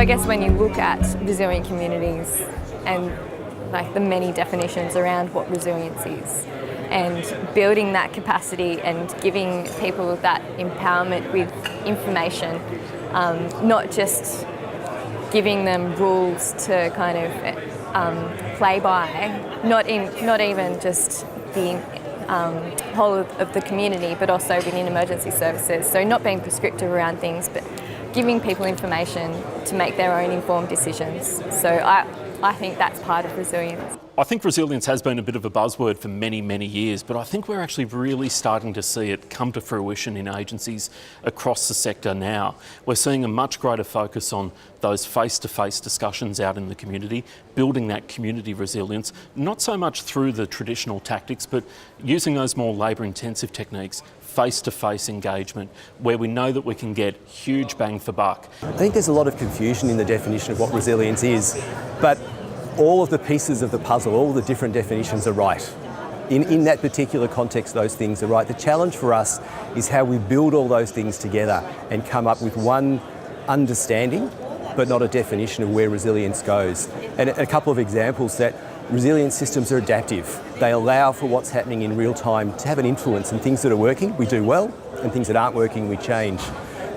I guess when you look at resilient communities and like the many definitions around what resilience is, and building that capacity and giving people that empowerment with information, not just giving them rules to kind of play by, not even just the whole of the community, but also within emergency services. So not being prescriptive around things, but giving people information to make their own informed decisions. So I think that's part of resilience. I think resilience has been a bit of a buzzword for many, many years, but I think we're actually really starting to see it come to fruition in agencies across the sector now. We're seeing a much greater focus on those face-to-face discussions out in the community, building that community resilience, not so much through the traditional tactics, but using those more labour-intensive techniques, face-to-face engagement, where we know that we can get huge bang for buck. I think there's a lot of confusion in the definition of what resilience is, but all of the pieces of the puzzle, all the different definitions are right. In that particular context, those things are right. The challenge for us is how we build all those things together and come up with one understanding, but not a definition of where resilience goes. And a couple of examples that resilient systems are adaptive. They allow for what's happening in real time to have an influence, and things that are working, we do well, and things that aren't working, we change.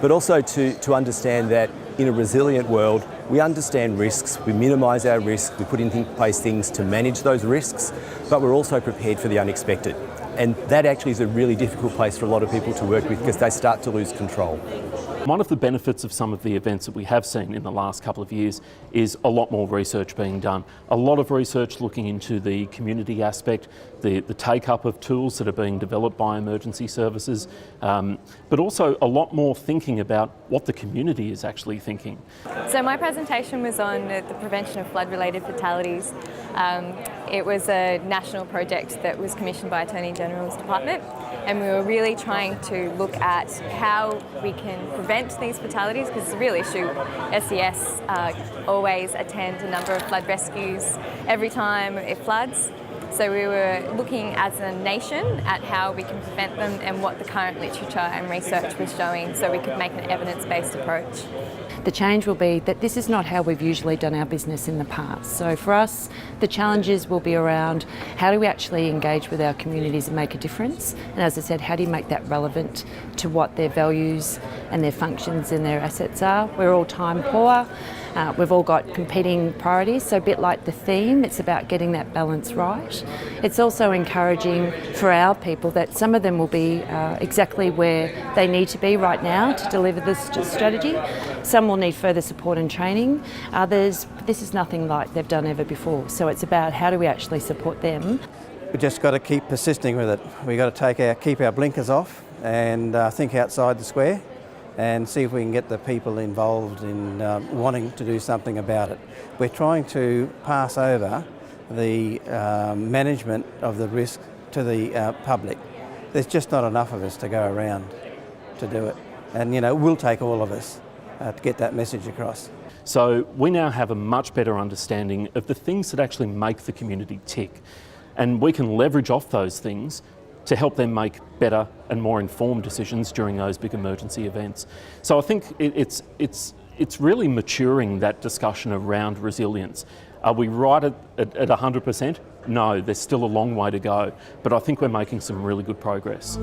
But also to understand that in a resilient world, we understand risks, we minimise our risk, we put in place things to manage those risks, but we're also prepared for the unexpected. And that actually is a really difficult place for a lot of people to work with because they start to lose control. One of the benefits of some of the events that we have seen in the last couple of years is a lot more research being done. A lot of research looking into the community aspect, the take-up of tools that are being developed by emergency services, but also a lot more thinking about what the community is actually thinking. So my presentation was on the prevention of flood-related fatalities. It was a national project that was commissioned by Attorney General's Department, and we were really trying to look at how we can prevent these fatalities, because it's a real issue. SES always attend a number of flood rescues every time it floods. So we were looking as a nation at how we can prevent them and what the current literature and research was showing, so we could make an evidence-based approach. The change will be that this is not how we've usually done our business in the past. So for us, the challenges will be around how do we actually engage with our communities and make a difference? And as I said, how do you make that relevant to what their values and their functions and their assets are? We're all time poor. We've all got competing priorities, so a bit like the theme, it's about getting that balance right. It's also encouraging for our people that some of them will be exactly where they need to be right now to deliver this strategy. Some will need further support and training. Others, this is nothing like they've done ever before, so it's about how do we actually support them. We just got to keep persisting with it. We've got to keep our blinkers off and think outside the square, and see if we can get the people involved in wanting to do something about it. We're trying to pass over the management of the risk to the public. There's just not enough of us to go around to do it. And it will take all of us to get that message across. So we now have a much better understanding of the things that actually make the community tick. And we can leverage off those things to help them make better and more informed decisions during those big emergency events. So I think it's really maturing that discussion around resilience. Are we right at 100%? No, there's still a long way to go, but I think we're making some really good progress.